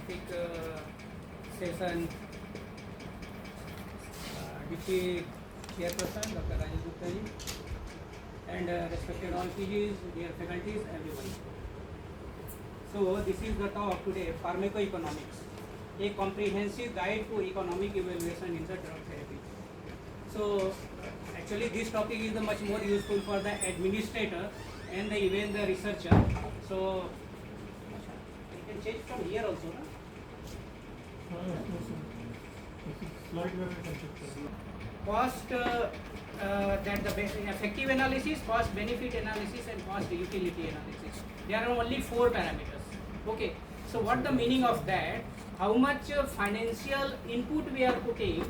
scientific session. Deputy Chairperson Dr. Rajesh Gupta ji, and respected all PGs, dear faculties, everyone. So this is the talk today, pharmacoeconomics, a comprehensive guide to economic evaluation in the drug therapy. So actually this topic is much more useful for the administrator and even the researcher. So you can change from here also, no? Cost, that the effective analysis, cost benefit analysis, and cost utility analysis. There are only 4 parameters. Okay. So what the meaning of that? How much financial input we are putting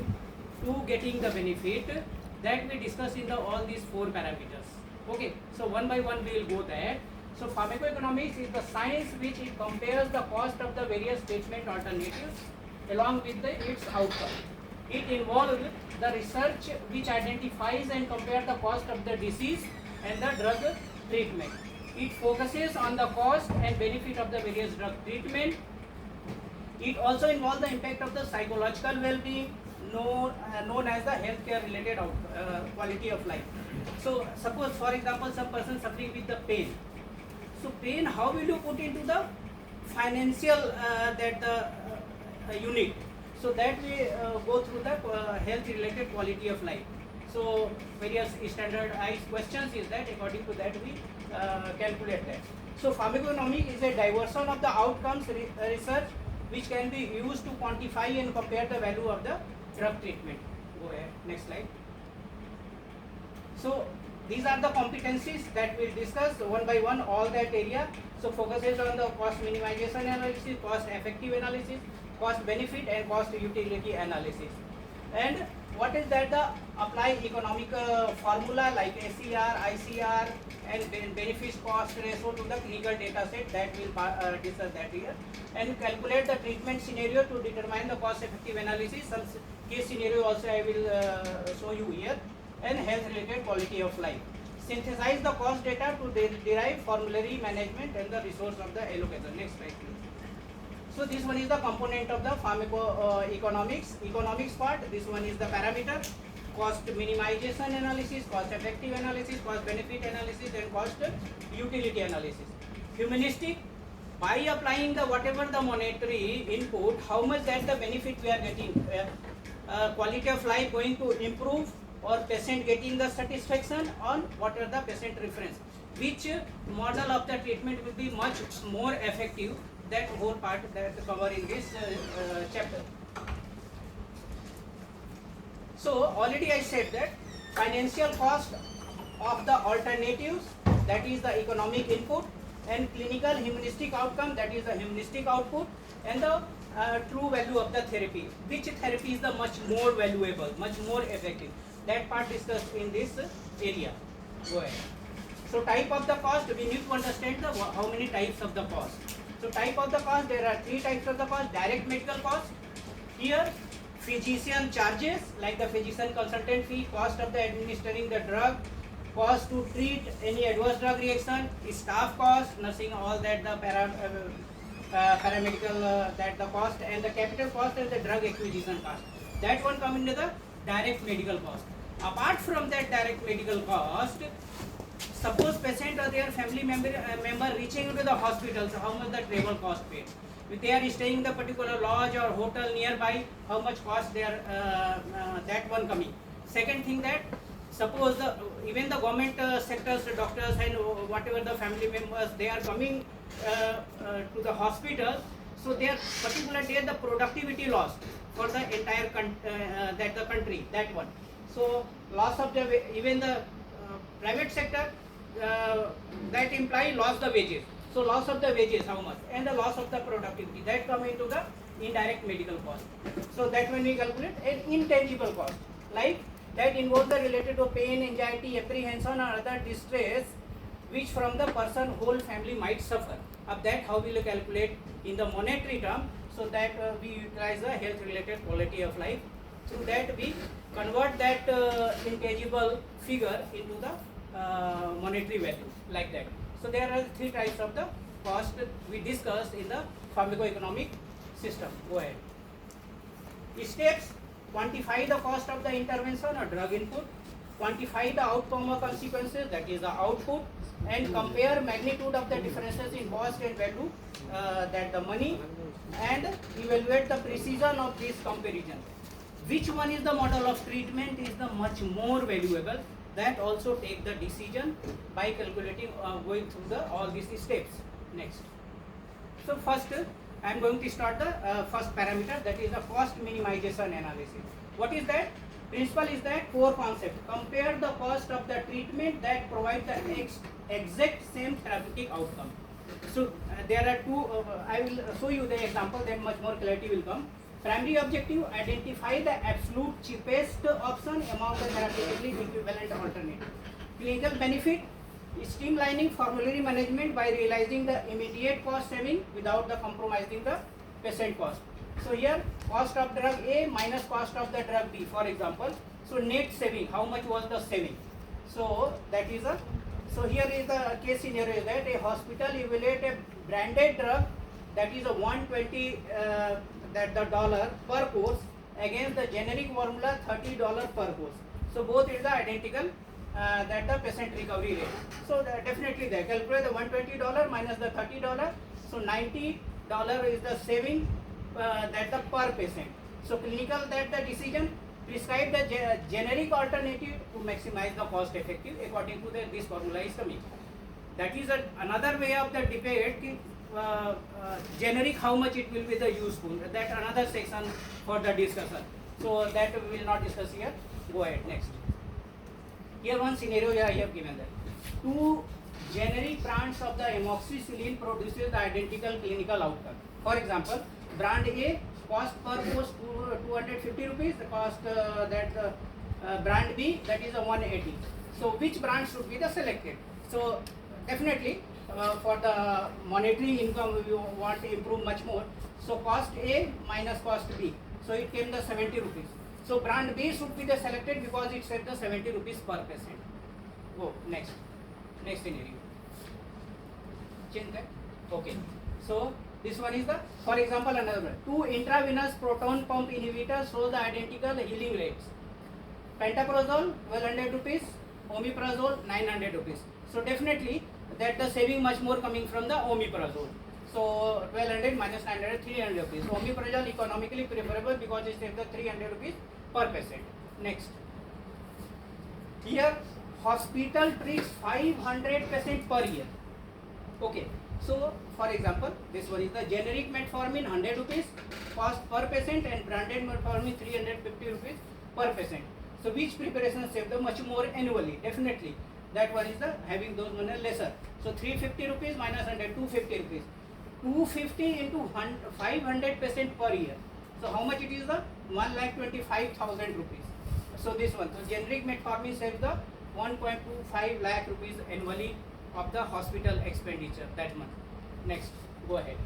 to getting the benefit, that we discuss in all these 4 parameters. Okay. So one by one we will go there. So pharmacoeconomics is the science which it compares the cost of the various treatment alternatives along with its outcome. It involves the research which identifies and compares the cost of the disease and the drug treatment. It focuses on the cost and benefit of the various drug treatment. It also involves the impact of the psychological well-being, known as the healthcare related quality of life. So suppose, for example, some person suffering with the pain. So pain, how will you put into the financial unit? So that we go through the health related quality of life. So various standardized questions is that, according to that we calculate that. So pharmacoeconomics is a diversion of the outcomes research which can be used to quantify and compare the value of the drug treatment. Go ahead, next slide. So these are the competencies that we'll discuss one by one, all that area. So focuses on the cost minimization analysis, cost effective analysis, cost benefit, and cost utility analysis. And what is that? The apply economic formula like SER, ICR, and benefits cost ratio to the clinical data set, that will discuss that here. And calculate the treatment scenario to determine the cost effective analysis. Some case scenario also I will show you here. And health related quality of life. Synthesize the cost data to derive formulary management and the resource of the allocation. Next slide please. So this one is the component of the economics part. This one is the parameter, cost minimization analysis, cost effective analysis, cost benefit analysis, and cost utility analysis. Humanistic, by applying the whatever the monetary input, how much that the benefit we are getting, quality of life going to improve, or patient getting the satisfaction on what are the patient reference, which model of the treatment will be much more effective. That whole part that cover in this chapter. So already I said that financial cost of the alternatives, that is the economic input, and clinical humanistic outcome, that is the humanistic output, and the true value of the therapy, which therapy is the much more valuable, much more effective. That part discussed in this area. Go ahead. So type of the cost, we need to understand how many types of the cost. So type of the cost, there are 3 types of the cost. Direct medical cost. Here physician charges, like the physician consultant fee, cost of the administering the drug, cost to treat any adverse drug reaction, staff cost, nursing, all that, the paramedical that the cost, and the capital cost and the drug acquisition cost. That one come into the direct medical cost. Apart from that direct medical cost, suppose patient or their family member reaching into the hospital, so how much the travel cost paid. If they are staying in the particular lodge or hotel nearby, how much cost they are, that one coming. Second thing, that suppose even the government sectors, the doctors and whatever the family members, they are coming to the hospital, so their particular day the productivity loss for the entire country, that one. So loss of the, even the private sector, that imply loss the wages. So loss of the wages, how much, and the loss of the productivity, that come into the indirect medical cost. So that when we calculate an intangible cost, like that involves the related to pain, anxiety, apprehension, or other distress which from the person whole family might suffer. Of that, how we will calculate in the monetary term, so that we utilize the health related quality of life. Through that we convert that intangible figure into the monetary value, like that. So there are 3 types of the cost we discussed in the pharmacoeconomic system. Go ahead. Steps: quantify the cost of the intervention or drug input, quantify the outcome or consequences, that is the output, and compare magnitude of the differences in cost and value, that the money, and evaluate the precision of this comparison. Which one is the model of treatment is the much more valuable, that also take the decision by calculating, going through the all these steps. Next. So first I am going to start the first parameter, that is the cost minimization analysis. What is that? Principle is that core concept. Compare the cost of the treatment that provide the exact same therapeutic outcome. So there are two, I will show you the example, then much more clarity will come. Primary objective: identify the absolute cheapest option among the therapeutically equivalent alternative. Clinical benefit: streamlining formulary management by realizing the immediate cost saving without the compromising the patient cost. So here, cost of drug A minus cost of the drug B, for example. So net saving, how much was the saving? So that is a, so here is the case scenario is that a hospital evaluate a branded drug, that is a 120 that the dollar per course, against the generic formula $30 per course. So both is the identical, that the patient recovery rate. So definitely they calculate the $120 minus the $30. So $90 is the saving, that the per patient. So clinical, that the decision: prescribe the generic alternative to maximize the cost effective according to this formula is coming. That is another way of the debate. Generic, how much it will be the useful, that another section for the discussion. So that we will not discuss here. Go ahead. Next. Here one scenario I have given that two generic brands of the amoxicillin produces the identical clinical outcome. For example, brand A cost per course 250 rupees, the cost that brand B, that is a 180. So which brand should be the selected? So definitely for the monetary income we want to improve much more. So cost A minus cost B. So it came the 70 rupees. So brand B should be the selected because it said the 70 rupees per patient. Go next. Next scenario. Change that. Okay. So this one is the, for example, another one. Two intravenous proton pump inhibitors show the identical healing rates. Pantoprazole 1200 rupees, omeprazole 900 rupees. So definitely that the saving much more coming from the omeprazole. So 1200 minus 900, 300 rupees. So omeprazole economically preferable because it saves the 300 rupees per patient. Next. Here hospital treats 500 patients per year. Okay. So for example, this one is the generic metformin 100 rupees cost per patient and branded metformin 350 rupees per patient. So which preparation save the much more annually? Definitely that one is the having those one lesser. So 350 rupees minus 100, 250 rupees. 250 into 500 patient per year. So how much it is the 1,25,000 rupees. So this one. So generic metformin saves the 1.25 lakh rupees annually of the hospital expenditure that month. Next, go ahead.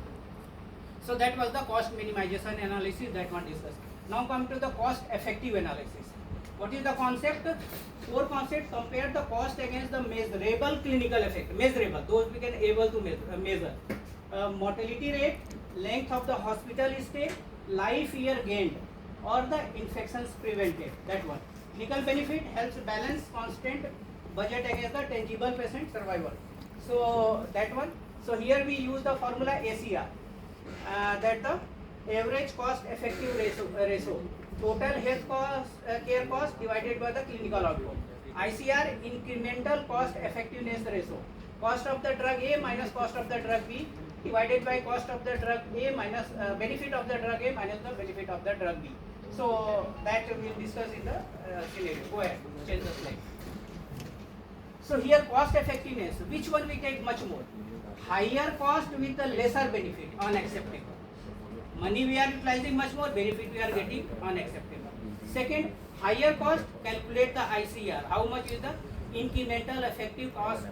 So that was the cost minimization analysis that one discussed. Now come to the cost effective analysis. What is the concept? Core concept: compare the cost against the measurable clinical effect. Measurable, those we can able to measure. Mortality rate, length of the hospital stay, life year gained, or the infections prevented. That one. Clinical benefit helps balance constant budget against the tangible patient survival. So that one. So here we use the formula ACR, that the average cost effective ratio, total health cost care cost divided by the clinical outcome. ICR, incremental cost effectiveness ratio, cost of the drug A minus cost of the drug B divided by cost of the drug A minus benefit of the drug A minus the benefit of the drug B. So that we will discuss in the scenario. Go ahead, change the slide. So here cost effectiveness, which one we take much more? Higher cost with the lesser benefit, unacceptable. Money we are utilizing much more, benefit we are getting, unacceptable. Second, higher cost, calculate the ICR. How much is the incremental effective cost,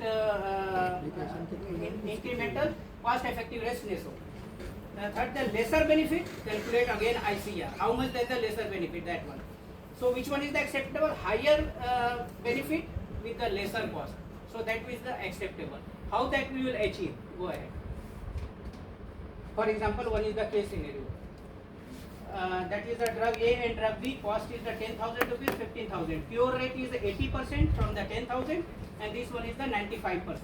incremental cost effectiveness ratio. Third, the lesser benefit, calculate again ICR. How much is the lesser benefit, that one. So which one is the acceptable? Higher benefit with the lesser cost. So that is the acceptable. How that we will achieve? Go ahead. For example, one is the case scenario. that is the drug A and drug B. Cost is the 10,000 rupees, 15,000. Cure rate is 80% from the 10,000, and this one is the 95%.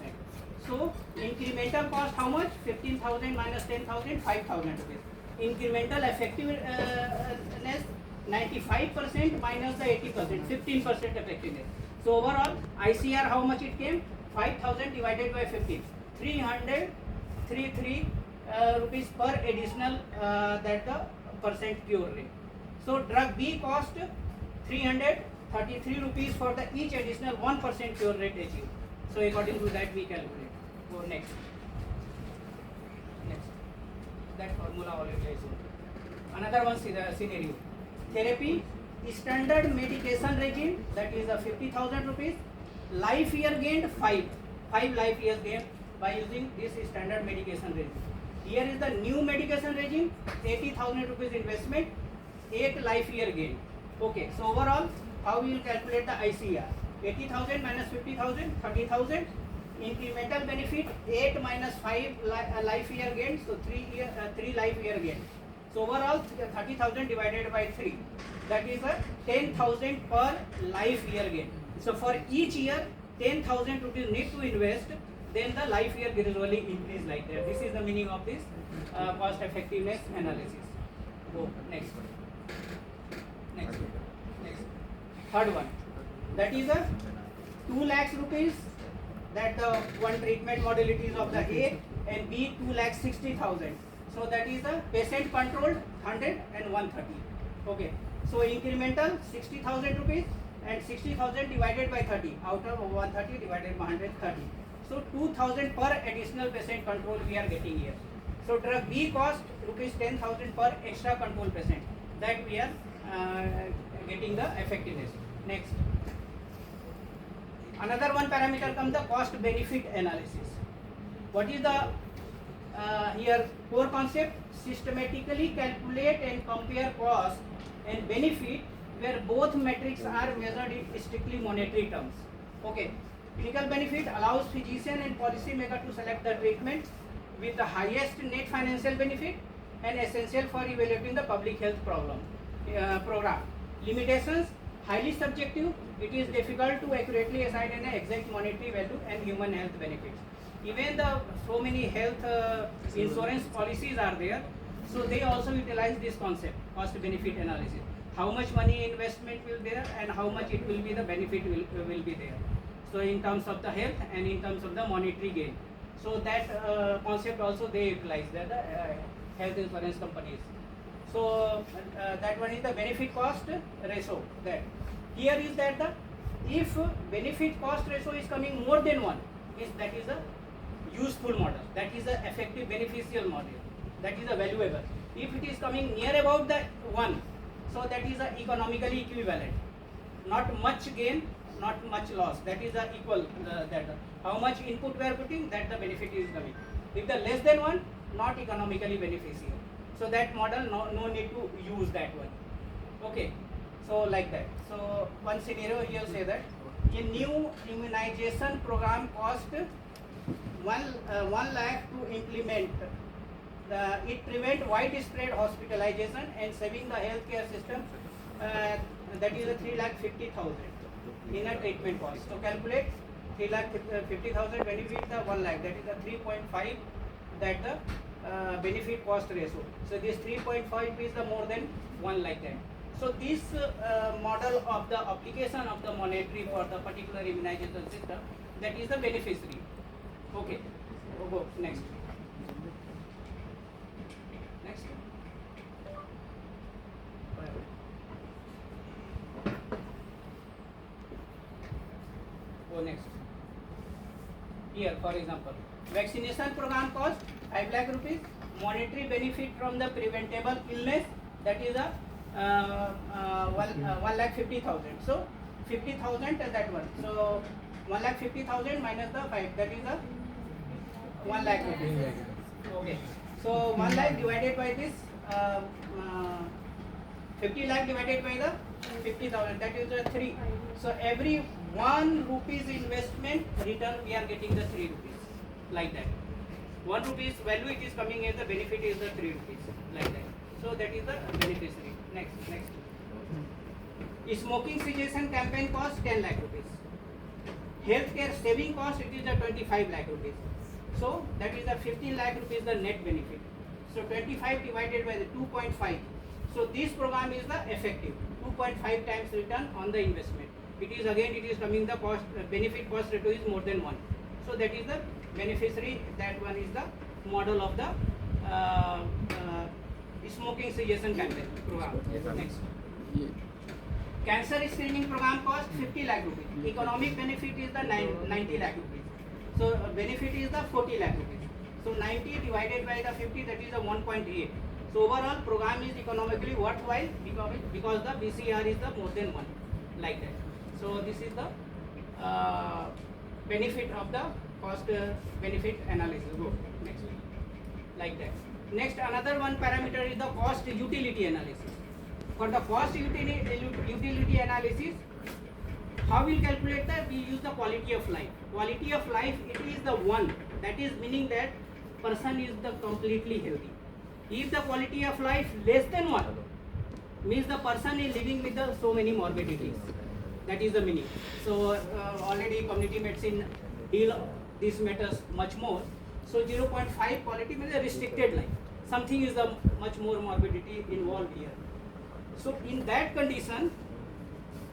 So incremental cost how much? 15,000 minus 10,000, 5,000 rupees. Incremental effectiveness 95% minus the 80%, 15% effectiveness. So overall ICR how much it came? 5,000 divided by 15, 333 rupees per additional that the percent cure rate. So drug B cost 333 rupees for the each additional 1% cure rate achieved. So according to that we calculate. Go next. That formula already I showed. Another one scenario. Therapy standard medication regime, that is a 50,000 rupees. Life year gained 5 life years gained by using this standard medication regime. Here is the new medication regime, 80,000 rupees investment, 8 life year gain. Okay, so overall how we will calculate the ICR? 80,000 minus 50,000, 30,000. Incremental benefit 8 minus 5 life year gain, so 3 life year gain. So overall 30,000 divided by 3, that is a 10,000 per life year gain. So for each year 10,000 rupees need to invest, then the life year gradually increase like that. This is the meaning of this cost effectiveness analysis. Go next. Third one, that is a 2 lakhs rupees, that the one treatment modalities of the A, and B 2,60,000. So that is the patient controlled 100 and 130. Okay, so incremental 60,000 rupees and 60,000 divided by 30 out of 130 divided by 130. So 2,000 per additional patient control we are getting here. So drug B cost rupees 10,000 per extra control patient, that we are getting the effectiveness. Next, another one parameter comes the cost benefit analysis. What is the here core concept? Systematically calculate and compare cost and benefit where both metrics are measured in strictly monetary terms. Okay, clinical benefit allows physician and policy maker to select the treatment with the highest net financial benefit and essential for evaluating the public health program. Limitations, highly subjective. It is difficult to accurately assign an exact monetary value and human health benefits. Even the so many health insurance policies are there, so they also utilize this concept, cost benefit analysis. How much money investment will there and how much it will be the benefit will be there. So in terms of the health and in terms of the monetary gain. So that concept also they utilize, the health insurance companies. So that one is the benefit cost ratio. That here is that the if benefit cost ratio is coming more than 1, that is a useful model, that is a effective beneficial model, that is a valuable. If it is coming near about the 1, so that is a economically equivalent, not much gain, not much loss, that is a equal, that how much input we are putting, that the benefit is coming. If the less than 1, not economically beneficial. So that model no need to use that one. Okay, so like that. So one scenario here say that a new immunization program cost 1 lakh to implement. It prevent widespread hospitalization and saving the healthcare system. That is a 3,50,000 in a treatment cost. So calculate 3,50,000 benefit the 1 lakh. That is a 3.5. That the benefit cost ratio. So this 3.5 is the more than 1 like that. So this model of the application of the monetary for the particular immunization system, that is the beneficiary. Okay, we'll go next. Go next. Here, for example, vaccination program cost 5 lakh rupees. Monetary benefit from the preventable illness, that is a 1,50,000. So 50,000 that one. So 1,50,000 minus the 5, that is a 1 lakh rupees. Okay. So 1 lakh divided by this 50 lakh divided by the 50,000, that is a 3. So every 1 rupees investment return we are getting the 3 rupees, like that. 1 rupees value it is coming as the benefit is the 3 rupees, like that. So that is the beneficiary. Next. Smoking cessation campaign cost 10 lakh rupees. Healthcare saving cost, it is the 25 lakh rupees. So that is the 15 lakh rupees the net benefit. So 25 divided by the 2.5. So this program is the effective 2.5 times return on the investment. It is coming the cost benefit cost ratio is more than 1. So that is the beneficiary. That one is the model of the smoking cessation campaign program. Next. Cancer screening program cost 50 lakh rupees. Economic benefit is the 90 lakh rupees. So benefit is the 40 lakh rupees. So 90 divided by the 50, that is the 1.8. So overall program is economically worthwhile because the BCR is the more than 1, like that. So this is the benefit of the cost benefit analysis. Go next, like that. Next, another one parameter is the cost utility analysis. For the cost utility analysis, how we'll calculate that? We use the quality of life. Quality of life, it is the one, that is meaning that person is the completely healthy. If the quality of life less than 1, means the person is living with the so many morbidities. That is the meaning. So already community medicine deal these matters much more. So 0.5 quality means a restricted life. Something is the much more morbidity involved here. So in that condition,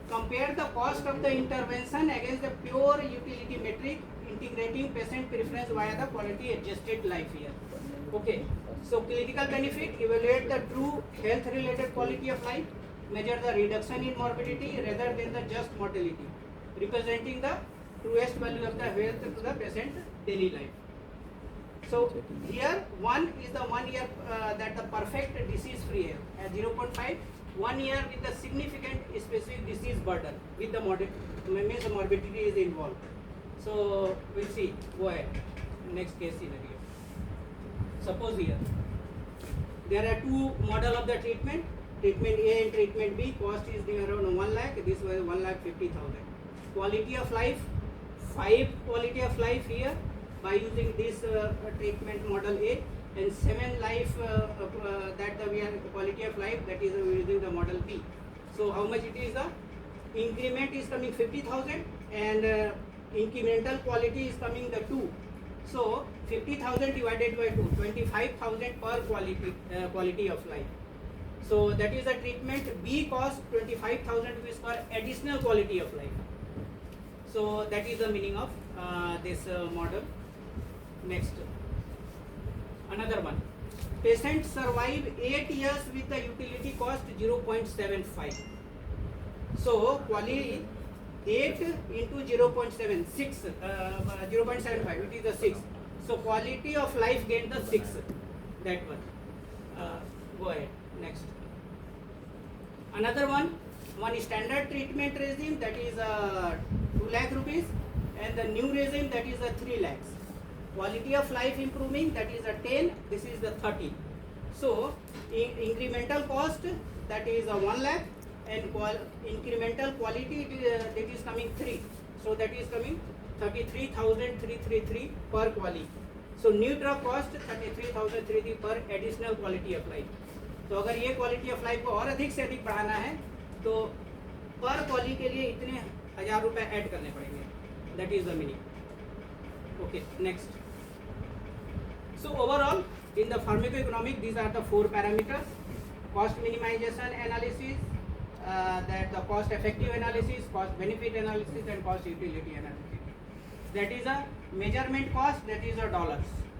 compare the cost of the intervention against the pure utility metric, integrating patient preference via the quality adjusted life here. Okay. So clinical benefit, evaluate the true health related quality of life, measure the reduction in morbidity rather than the just mortality, representing the truest value of the health to the patient daily life. So here 1 is the 1 year that the perfect disease free health, and 0.5 1 year with the significant specific disease burden with the means the morbidity is involved. So we'll see. Go ahead. Next case scenario. Suppose here there are two model of the treatment. Treatment A and treatment B. Cost is around 1 lakh. This was 1,50,000. Quality of life, 5 quality of life here by using this treatment model A, and 7 life that we are quality of life, that is we are using the model B. So how much it is? The increment is coming 50,000 and incremental quality is coming the 2. So 50,000 divided by 2, 25,000 per quality of life. So that is the treatment. B cost 25,000 rupees per additional quality of life. So that is the meaning of this model. Next, another one. Patient survive 8 years with the utility cost 0.75. So quality 8 into 0.76, 0.75, it is the 6. So quality of life gain the 6. That one. Go ahead. Next. Another one standard treatment regime, that is 2 lakh rupees, and the new regime, that is 3 lakhs. Quality of life improving, that is 10, this is the 30. So incremental cost, that is 1 lakh, and incremental quality, that is coming 3. So that is coming 33,333 per quality. So new drug cost 33,333 per additional quality of life. तो अगर ये quality of life को और अधिक से अधिक बढ़ाना है तो पर क्वालिटी के लिए इतने 1000 रुपए ऐड करने पड़ेंगे. That is the meaning. Okay, next. So overall, in the pharmacoeconomic, these are the 4 parameters: cost minimization analysis, that the cost effective analysis, cost benefit analysis, and cost utility analysis. That is a measurement cost, that is a dollars.